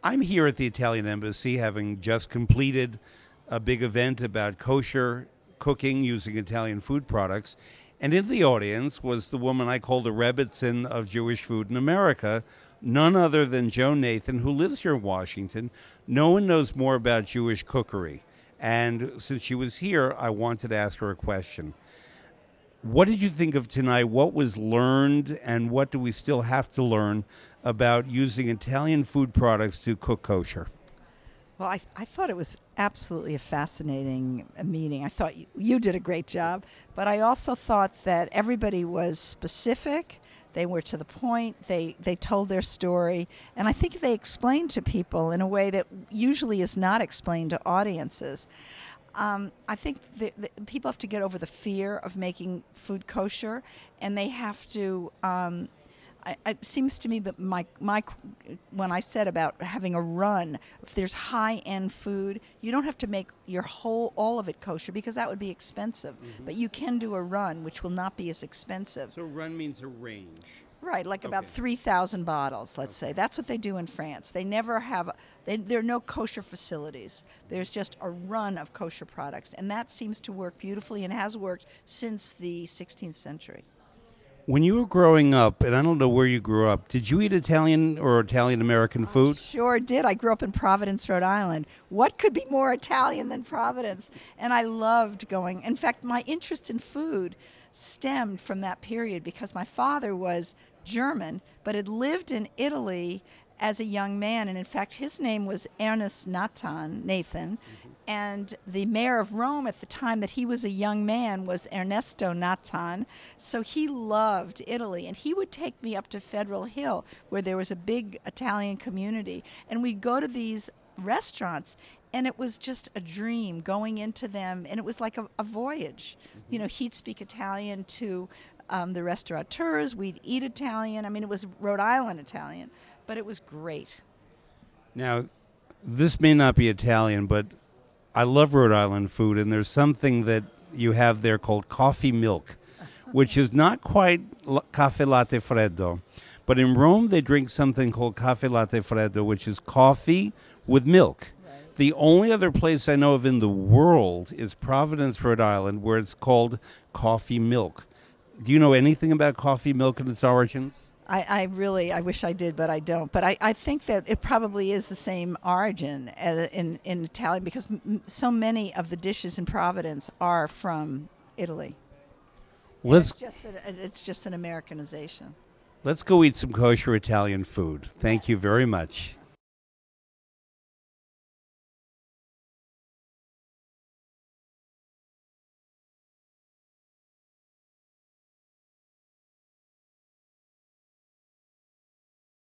I'm here at the Italian Embassy having just completed a big event about kosher cooking using Italian food products. And in the audience was the woman I call the Rebbitzin of Jewish food in America, none other than Joan Nathan, who lives here in Washington. No one knows more about Jewish cookery. And since she was here, I wanted to ask her a question. What did you think of tonight? What was learned, and what do we still have to learn about using Italian food products to cook kosher? Well, I thought it was absolutely a fascinating meeting. I thought you did a great job, but I also thought that everybody was specific. They were to the point. They told their story, and I think they explained to people in a way that usually is not explained to audiences. I think people have to get over the fear of making food kosher, and they have to. It seems to me that when I said about having a run, if there's high-end food, you don't have to make all of it kosher because that would be expensive. Mm-hmm. But you can do a run, which will not be as expensive. So run means a range. Right, like about 3,000 bottles, let's say. That's what they do in France. They never have, there are no kosher facilities. There's just a run of kosher products. And that seems to work beautifully and has worked since the 16th century. When you were growing up, and I don't know where you grew up, did you eat Italian or Italian-American food? I sure did. I grew up in Providence, Rhode Island. What could be more Italian than Providence? And I loved going. In fact, my interest in food stemmed from that period because my father was German, but had lived in Italy as a young man. And in fact, his name was Ernest Nathan. Mm-hmm. And the mayor of Rome at the time that he was a young man was Ernesto Nathan. So he loved Italy. And he would take me up to Federal Hill, where there was a big Italian community. And we'd go to these restaurants, and it was just a dream going into them. And it was like a voyage. Mm-hmm. You know, he'd speak Italian to the restaurateurs. We'd eat Italian. I mean, it was Rhode Island Italian, but it was great. Now, this may not be Italian, but I love Rhode Island food, and there's something that you have there called coffee milk, which is not quite caffè latte freddo. But in Rome, they drink something called caffè latte freddo, which is coffee with milk. Right. The only other place I know of in the world is Providence, Rhode Island, where it's called coffee milk. Do you know anything about coffee milk and its origins? I wish I did, but I don't. But I think that it probably is the same origin as in Italian because so many of the dishes in Providence are from Italy. It's just an Americanization. Let's go eat some kosher Italian food. Thank you very much.